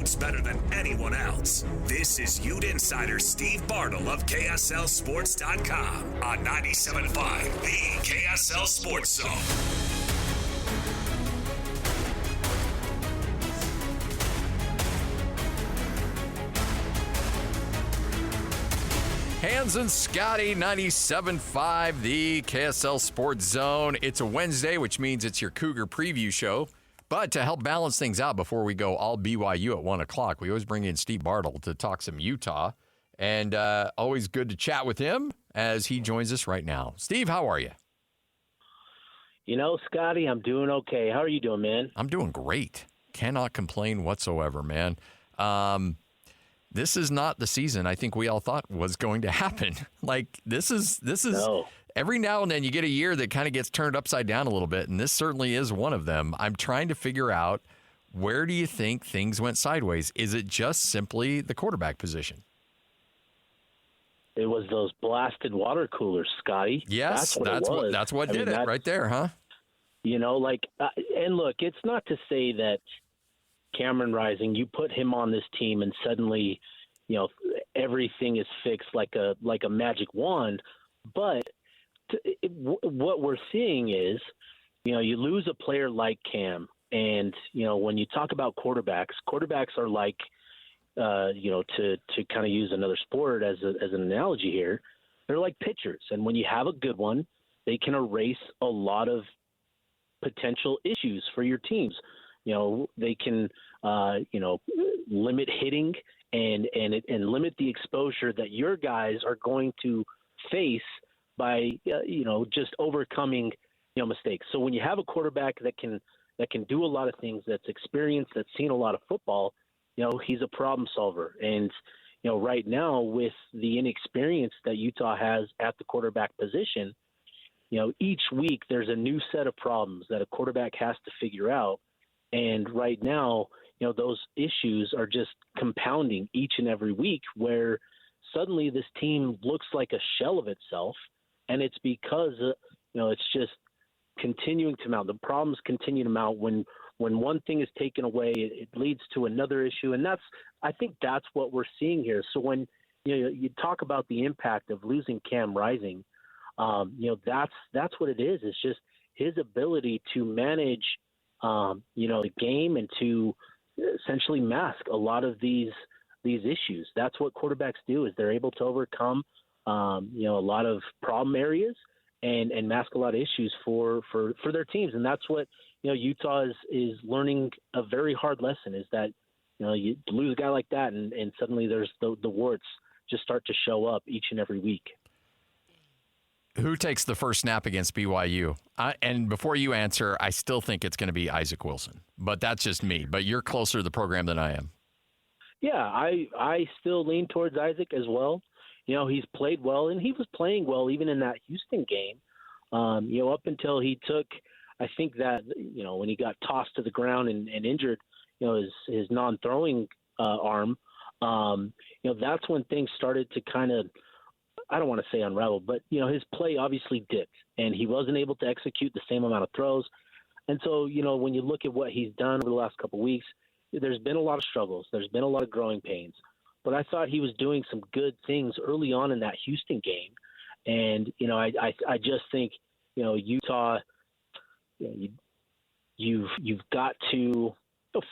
Utes better than anyone else. This is Ute Insider Steve Bartle of KSLSports.com on 97.5, the KSL Sports Zone. Hans and Scotty, 97.5, the KSL Sports Zone. It's a Wednesday, which means it's your Cougar preview show. But to help balance things out before we go all BYU at 1 o'clock, we always bring in Steve Bartle to talk some Utah. And always good to chat with him as he joins us right now. Steve, how are you? You know, Scotty, I'm doing okay. How are you doing, man? I'm doing great. Cannot complain whatsoever, man. This is not the season I think we all thought was going to happen. Like, this is No. Every now and then you get a year that kind of gets turned upside down a little bit, and this certainly is one of them. I'm trying to figure out, where do you think things went sideways? Is it just simply the quarterback position? It was those blasted water coolers, Scotty. Yes, that's what did it right there, huh? You know, and look, it's not to say that Cameron Rising, you put him on this team and suddenly, you know, everything is fixed like a magic wand. But what we're seeing is, you know, you lose a player like Cam, and, you know, when you talk about quarterbacks are like, you know, to kind of use another sport as an analogy here, they're like pitchers. And when you have a good one, they can erase a lot of potential issues for your teams. You know, they can, you know, limit hitting and limit the exposure that your guys are going to face by, you know, just overcoming, you know, mistakes. So when you have a quarterback that can do a lot of things, that's experienced, that's seen a lot of football, you know, he's a problem solver. And, you know, right now with the inexperience that Utah has at the quarterback position, you know, each week there's a new set of problems that a quarterback has to figure out. And right now, you know, those issues are just compounding each and every week, where suddenly this team looks like a shell of itself. And it's because, you know, it's just continuing to mount. The problems continue to mount. When one thing is taken away, it leads to another issue. And I think that's what we're seeing here. So when, you know, you talk about the impact of losing Cam Rising, you know, that's what it is. It's just his ability to manage, you know, the game and to essentially mask a lot of these issues. That's what quarterbacks do, is they're able to overcome, you know, a lot of problem areas and mask a lot of issues for their teams. And that's what, you know, Utah is learning a very hard lesson, is that, you know, you lose a guy like that and suddenly there's the warts just start to show up each and every week. Who takes the first snap against BYU? And before you answer, I still think it's going to be Isaac Wilson, but that's just me. But you're closer to the program than I am. Yeah, I still lean towards Isaac as well. You know, he's played well, and he was playing well even in that Houston game. You know, up until he took, I think that, you know, when he got tossed to the ground and injured, you know, his non-throwing arm, you know, that's when things started to kind of, I don't want to say unravel, but, you know, his play obviously dipped, and he wasn't able to execute the same amount of throws. And so, you know, when you look at what he's done over the last couple of weeks, there's been a lot of struggles. There's been a lot of growing pains. But I thought he was doing some good things early on in that Houston game. And, you know, I just think, you know, Utah, you know, you've got to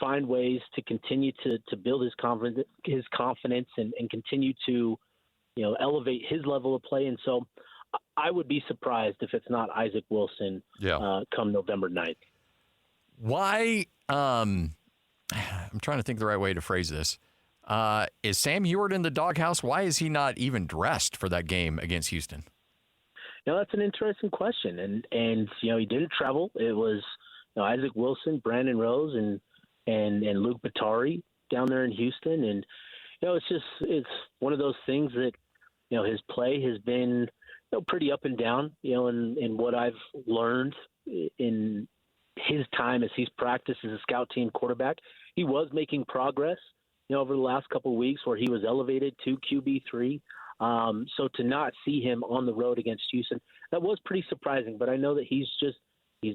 find ways to continue to build his confidence and continue to, you know, elevate his level of play. And so I would be surprised if it's not Isaac Wilson come November 9th. Why? I'm trying to think the right way to phrase this. Is Sam Ewart in the doghouse? Why is he not even dressed for that game against Houston? You know, that's an interesting question. And you know, he didn't travel. It was, you know, Isaac Wilson, Brandon Rose, and Luke Batari down there in Houston. And, you know, it's one of those things that, you know, his play has been, you know, pretty up and down, you know, in what I've learned in his time as he's practiced as a scout team quarterback. He was making progress, you know, over the last couple of weeks where he was elevated to QB3. So to not see him on the road against Houston, that was pretty surprising. But I know that he's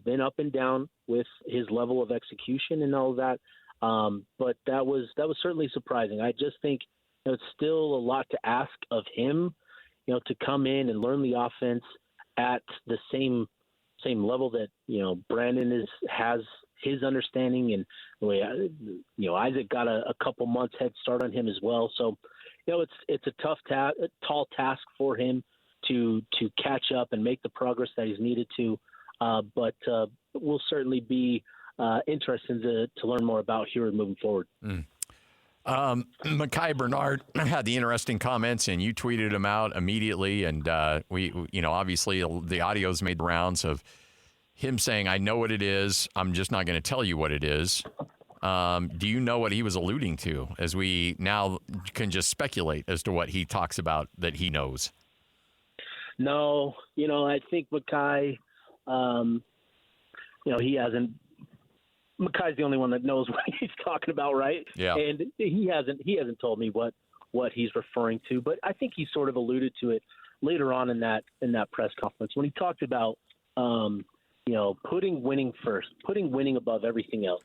been up and down with his level of execution and all of that. But that was certainly surprising. I just think it's still a lot to ask of him, to come in and learn the offense at the same level that Brandon has his understanding, and the way Isaac got a couple months head start on him as well. So it's a tall task for him to catch up and make the progress that he's needed to. But we'll certainly be interested to learn more about here moving forward. Makai Bernard had the interesting comments, and you tweeted him out immediately. And we obviously the audio's made the rounds of him saying, "I know what it is. I'm just not going to tell you what it is." Do you know what he was alluding to, as we now can just speculate as to what he talks about that he knows? No, I think Makai, he hasn't. Makai's the only one that knows what he's talking about, right? Yeah. And he hasn't told me what he's referring to, but I think he sort of alluded to it later on in that press conference when he talked about putting winning first, putting winning above everything else.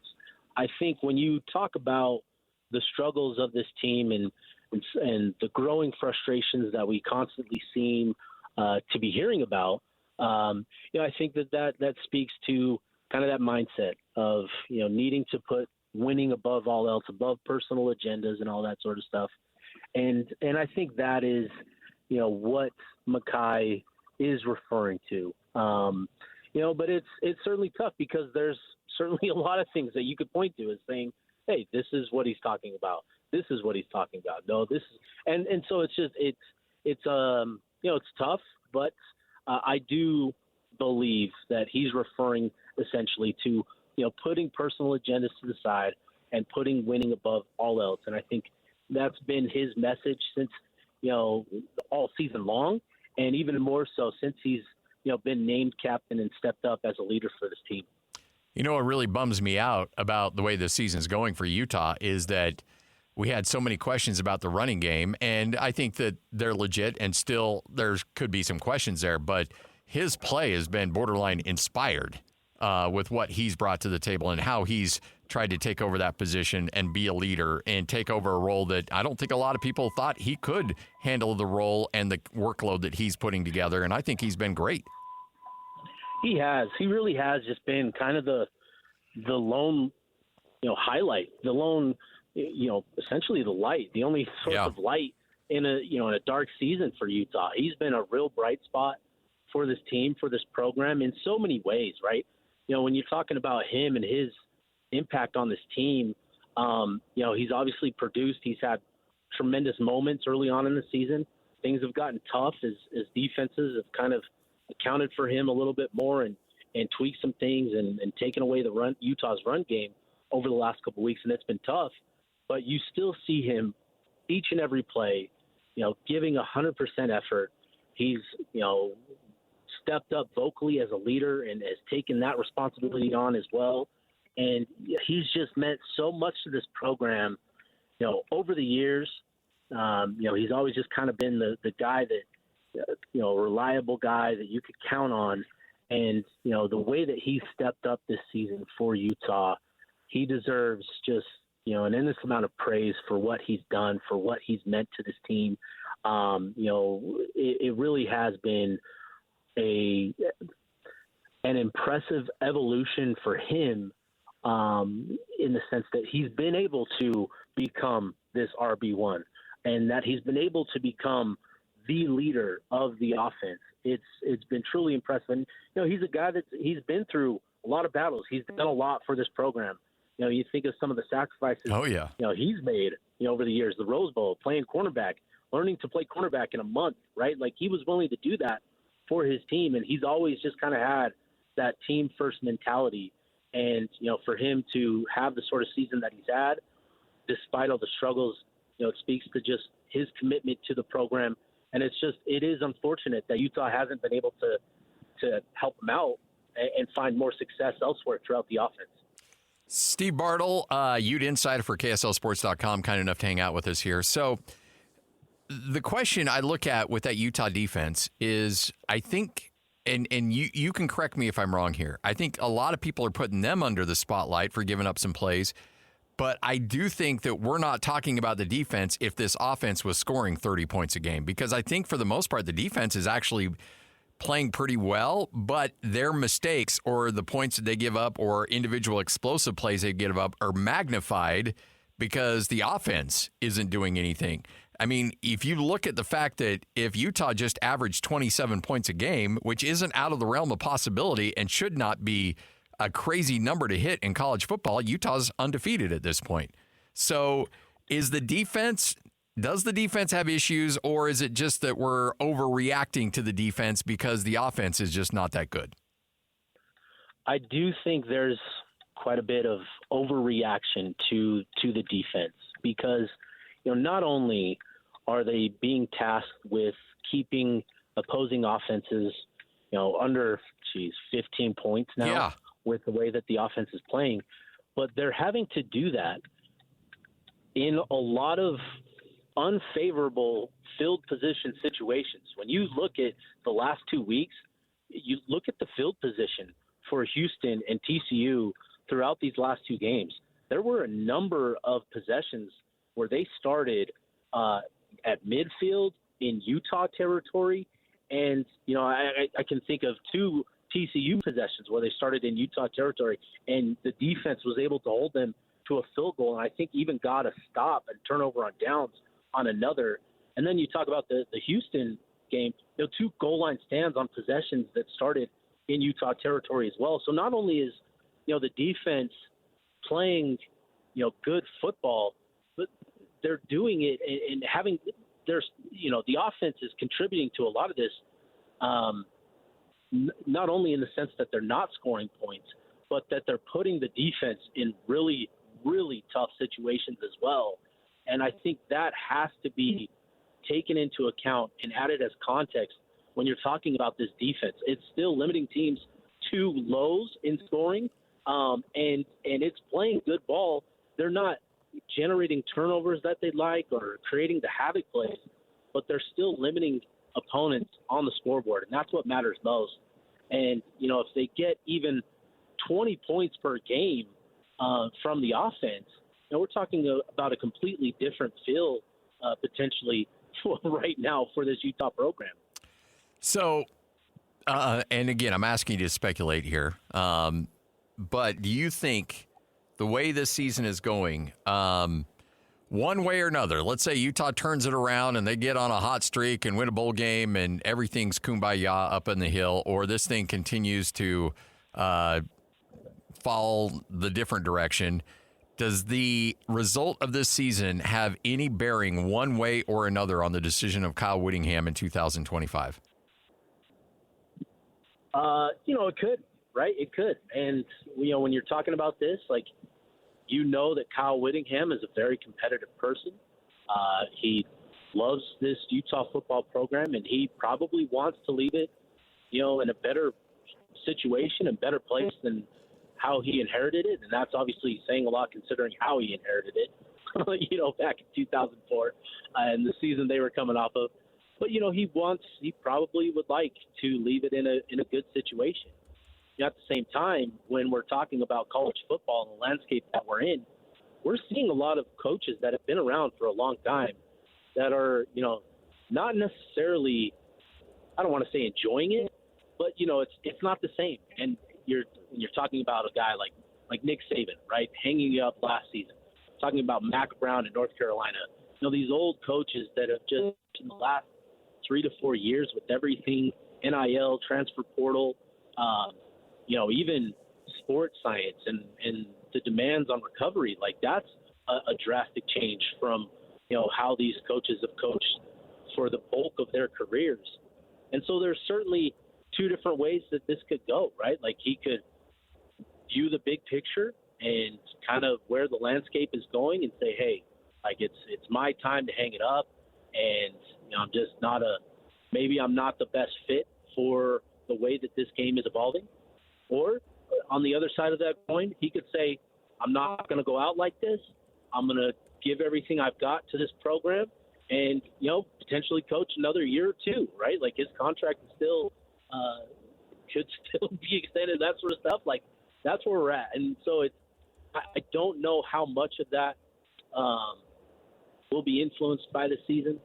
I think when you talk about the struggles of this team and the growing frustrations that we constantly seem to be hearing about, I think that speaks to kind of that mindset of needing to put winning above all else, above personal agendas and all that sort of stuff. And I think that is what Makai is referring to. But it's certainly tough because there's certainly a lot of things that you could point to as saying, hey, this is what he's talking about. This is what he's talking about. No, this is, and so it's just, it's tough, but I do believe that he's referring essentially to, putting personal agendas to the side and putting winning above all else. And I think that's been his message since, all season long, and even more so since he's, been named captain and stepped up as a leader for this team. What really bums me out about the way this season's going for Utah is that we had so many questions about the running game, and I think that they're legit, and still there could be some questions there, but his play has been borderline inspired with what he's brought to the table and how he's tried to take over that position and be a leader and take over a role that I don't think a lot of people thought he could handle the role and the workload that he's putting together, and I think he's been great. He has. He really has just been kind of the lone, highlight, the lone, essentially the light, the only source of light in a dark season for Utah. He's been a real bright spot for this team, for this program in so many ways, right? When you're talking about him and his impact on this team, he's obviously produced. He's had tremendous moments early on in the season. Things have gotten tough as defenses have kind of accounted for him a little bit more and tweaked some things and taken away Utah's run game over the last couple of weeks, and it's been tough. But you still see him each and every play, giving 100% effort. He's, stepped up vocally as a leader and has taken that responsibility on as well. And he's just meant so much to this program, over the years. He's always just kind of been the guy that, a reliable guy that you could count on. And, the way that he stepped up this season for Utah, he deserves just, an endless amount of praise for what he's done, for what he's meant to this team. It really has been an impressive evolution for him in the sense that he's been able to become this RB1 and that he's been able to become the leader of the offense. It's been truly impressive. And, he's a guy he's been through a lot of battles. He's done a lot for this program. You think of some of the sacrifices he's made, over the years, the Rose Bowl, playing cornerback, learning to play cornerback in a month, right? Like, he was willing to do that for his team, and he's always just kind of had that team-first mentality. And, for him to have the sort of season that he's had, despite all the struggles, it speaks to just his commitment to the program. And it is unfortunate that Utah hasn't been able to help him out and find more success elsewhere throughout the offense. Steve Bartle, Ute insider for KSLSports.com, kind enough to hang out with us here. So the question I look at with that Utah defense is, I think, and you can correct me if I'm wrong here, I think a lot of people are putting them under the spotlight for giving up some plays. But I do think that we're not talking about the defense if this offense was scoring 30 points a game, because I think for the most part, the defense is actually playing pretty well, but their mistakes or the points that they give up or individual explosive plays they give up are magnified because the offense isn't doing anything. I mean, if you look at the fact that if Utah just averaged 27 points a game, which isn't out of the realm of possibility and should not be a crazy number to hit in college football, Utah's undefeated at this point. So does the defense have issues, or is it just that we're overreacting to the defense because the offense is just not that good? I do think there's quite a bit of overreaction to the defense because, not only are they being tasked with keeping opposing offenses, under 15 points now with the way that the offense is playing, but they're having to do that in a lot of unfavorable field position situations. When you look at the last 2 weeks, you look at the field position for Houston and TCU throughout these last two games. There were a number of possessions where they started at midfield in Utah territory. And, I can think of two TCU possessions where they started in Utah territory and the defense was able to hold them to a field goal. And I think even got a stop and turnover on downs on another. And then you talk about the Houston game, two goal line stands on possessions that started in Utah territory as well. So not only is, the defense playing, good football, but they're doing it and having there's, the offense is contributing to a lot of this, not only in the sense that they're not scoring points, but that they're putting the defense in really, really tough situations as well. And I think that has to be taken into account and added as context when you're talking about this defense. It's still limiting teams to lows in scoring, and it's playing good ball. They're not generating turnovers that they like or creating the havoc plays, but they're still limiting opponents on the scoreboard, and that's what matters most. And, if they get even 20 points per game from the offense, we're talking about a completely different feel potentially for right now for this Utah program. So, and again, I'm asking you to speculate here, but do you think the way this season is going, one way or another, let's say Utah turns it around and they get on a hot streak and win a bowl game and everything's kumbaya up in the hill, or this thing continues to fall the different direction, does the result of this season have any bearing one way or another on the decision of Kyle Whittingham in 2025? It could, right? It could. And, when you're talking about this, that Kyle Whittingham is a very competitive person. He loves this Utah football program, and he probably wants to leave it, in a better situation and better place than how he inherited it. And that's obviously saying a lot considering how he inherited it, back in 2004 and the season they were coming off of. But, he probably would like to leave it in a good situation. At the same time, when we're talking about college football and the landscape that we're in, we're seeing a lot of coaches that have been around for a long time that are, not necessarily, I don't want to say enjoying it, but, it's not the same. And you're talking about a guy like Nick Saban, right, hanging up last season, talking about Mac Brown in North Carolina. These old coaches that have just in the last 3 to 4 years with everything, NIL, transfer portal, even sports science and the demands on recovery, that's a drastic change from, how these coaches have coached for the bulk of their careers. And so there's certainly two different ways that this could go, right? He could view the big picture and kind of where the landscape is going and say, hey, it's my time to hang it up. And, I'm just maybe I'm not the best fit for the way that this game is evolving. Or on the other side of that coin, he could say, I'm not going to go out like this. I'm going to give everything I've got to this program and, potentially coach another year or two, right? His contract is still could still be extended, that sort of stuff. That's where we're at. And so I don't know how much of that will be influenced by the season.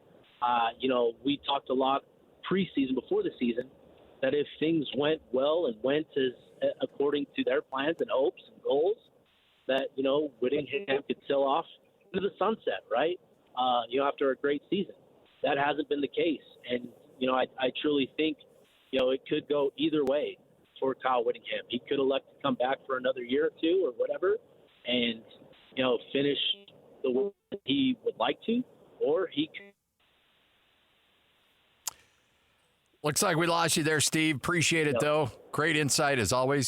We talked a lot preseason, before the season, that if things went well and went as according to their plans and hopes and goals, that, Whittingham could sail off into the sunset, right? After a great season. That hasn't been the case. And, I truly think, it could go either way for Kyle Whittingham. He could elect to come back for another year or two or whatever and, finish the work that he would like to, or he could. Looks like we lost you there, Steve. Appreciate it, though. Great insight as always.